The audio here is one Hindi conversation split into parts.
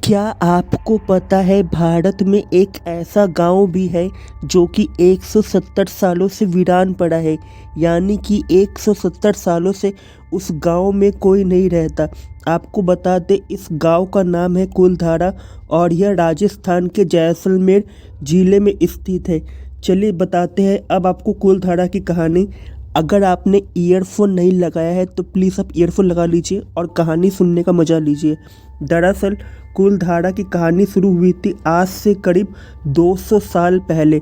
क्या आपको पता है भारत में एक ऐसा गांव भी है जो कि 170 सालों से वीरान पड़ा है। यानी कि 170 सालों से उस गांव में कोई नहीं रहता। आपको बता दें, इस गांव का नाम है कुलधारा और यह राजस्थान के जैसलमेर ज़िले में स्थित है। चलिए बताते हैं अब आपको कुलधारा की कहानी। अगर आपने ईयरफोन नहीं लगाया है तो प्लीज़ आप ईयरफोन लगा लीजिए और कहानी सुनने का मज़ा लीजिए। दरअसल कुलधारा की कहानी शुरू हुई थी आज से करीब 200 साल पहले,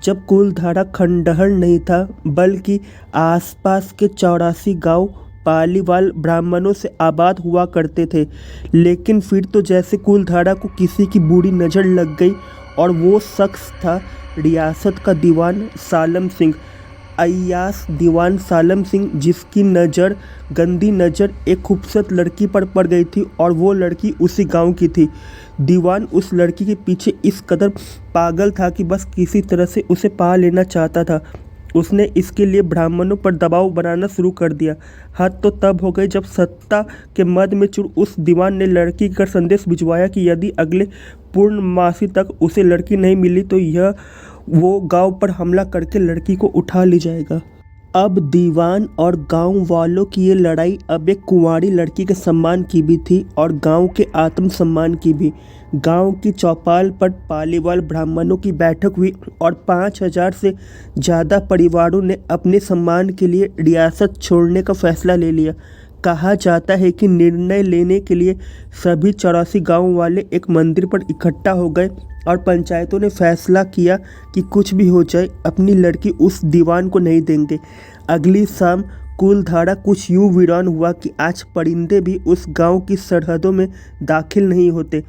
जब कुलधारा खंडहर नहीं था बल्कि आसपास के 84 गांव पालीवाल ब्राह्मणों से आबाद हुआ करते थे। लेकिन फिर तो जैसे कुलधारा को किसी की बुरी नज़र लग गई और वो शख्स था रियासत का दीवान सालम सिंह, अय्याश दीवान सालम सिंह, जिसकी नज़र गंदी नज़र एक खूबसूरत लड़की पर पड़ गई थी और वो लड़की उसी गांव की थी। दीवान उस लड़की के पीछे इस कदर पागल था कि बस किसी तरह से उसे पा लेना चाहता था। उसने इसके लिए ब्राह्मणों पर दबाव बनाना शुरू कर दिया। हद तो तब हो गई जब सत्ता के मद में चूर उस दीवान ने लड़की का संदेश भिजवाया कि यदि अगले पूर्णमासी तक उसे लड़की नहीं मिली तो वो गांव पर हमला करके लड़की को उठा ले जाएगा। अब दीवान और गांव वालों की ये लड़ाई अब एक कुंवारी लड़की के सम्मान की भी थी और गांव के आत्मसम्मान की भी। गांव की चौपाल पर पालीवाल ब्राह्मणों की बैठक हुई और 5000 से ज़्यादा परिवारों ने अपने सम्मान के लिए रियासत छोड़ने का फैसला ले लिया। कहा जाता है कि निर्णय लेने के लिए सभी 84 गांव वाले एक मंदिर पर इकट्ठा हो गए और पंचायतों ने फैसला किया कि कुछ भी हो जाए अपनी लड़की उस दीवान को नहीं देंगे। अगली शाम कुलधारा कुछ यूं वीरान हुआ कि आज परिंदे भी उस गांव की सरहदों में दाखिल नहीं होते।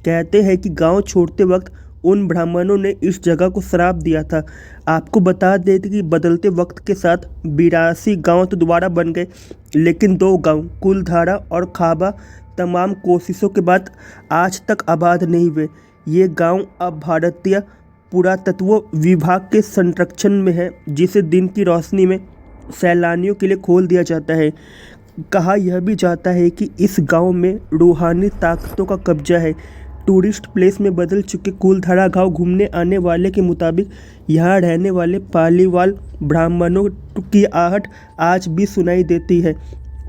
कहते हैं कि गांव छोड़ते वक्त उन ब्राह्मणों ने इस जगह को श्राप दिया था। आपको बता देते कि बदलते वक्त के साथ 82 गांव तो दोबारा बन गए, लेकिन 2 गांव कुलधारा और खाबा तमाम कोशिशों के बाद आज तक आबाद नहीं हुए। ये गांव अब भारतीय पुरातत्व विभाग के संरक्षण में है, जिसे दिन की रोशनी में सैलानियों के लिए खोल दिया जाता है। कहा यह भी जाता है कि इस गांव में रूहानी ताकतों का कब्जा है। टूरिस्ट प्लेस में बदल चुके कुलधारा गांव घूमने आने वाले के मुताबिक यहाँ रहने वाले पालीवाल ब्राह्मणों की आहट आज भी सुनाई देती है।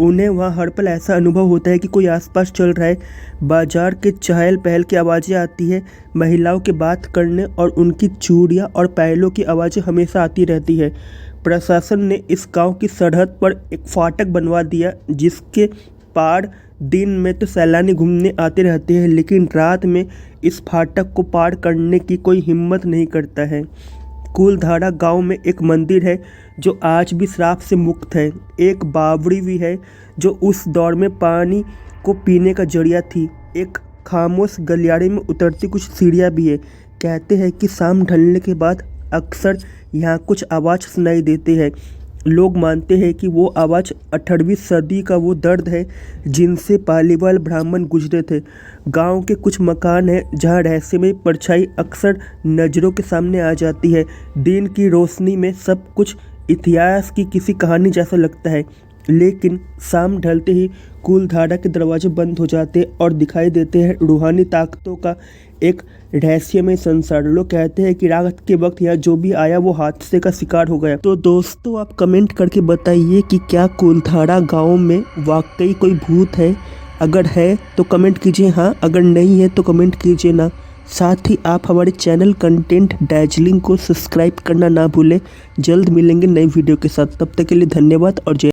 उन्हें वहाँ हर पल ऐसा अनुभव होता है कि कोई आसपास चल रहा है। बाजार के चहल पहल की आवाज़ें आती है, महिलाओं के बात करने और उनकी चूड़ियाँ और पैलों की आवाज़ें हमेशा आती रहती है। प्रशासन ने इस गांव की सरहद पर एक फाटक बनवा दिया, जिसके पार दिन में तो सैलानी घूमने आते रहते हैं, लेकिन रात में इस फाटक को पार करने की कोई हिम्मत नहीं करता है। कुलधारा गांव में एक मंदिर है जो आज भी श्राप से मुक्त है। एक बावड़ी भी है जो उस दौर में पानी को पीने का जरिया थी। एक खामोश गलियारे में उतरती कुछ सीढ़ियाँ भी है। कहते हैं कि शाम ढलने के बाद अक्सर यहाँ कुछ आवाज़ सुनाई देते हैं। लोग मानते हैं कि वो आवाज़ 18वीं सदी का वो दर्द है जिनसे पालीवाल ब्राह्मण गुजरे थे। गांव के कुछ मकान हैं जहां रहस्यमय परछाई अक्सर नज़रों के सामने आ जाती है। दिन की रोशनी में सब कुछ इतिहास की किसी कहानी जैसा लगता है, लेकिन शाम ढलते ही कुलधारा के दरवाजे बंद हो जाते और दिखाई देते हैं रूहानी ताकतों का एक रहस्यमय संसार। लोग कहते हैं कि रात के वक्त यहाँ जो भी आया वो हादसे का शिकार हो गया। तो दोस्तों, आप कमेंट करके बताइए कि क्या कुलधारा गांव में वाकई कोई भूत है। अगर है तो कमेंट कीजिए हाँ, अगर नहीं है तो कमेंट कीजिए ना। साथ ही आप हमारे चैनल कंटेंट दार्जिलिंग को सब्सक्राइब करना ना भूलें। जल्द मिलेंगे नई वीडियो के साथ, तब तक के लिए धन्यवाद और जय।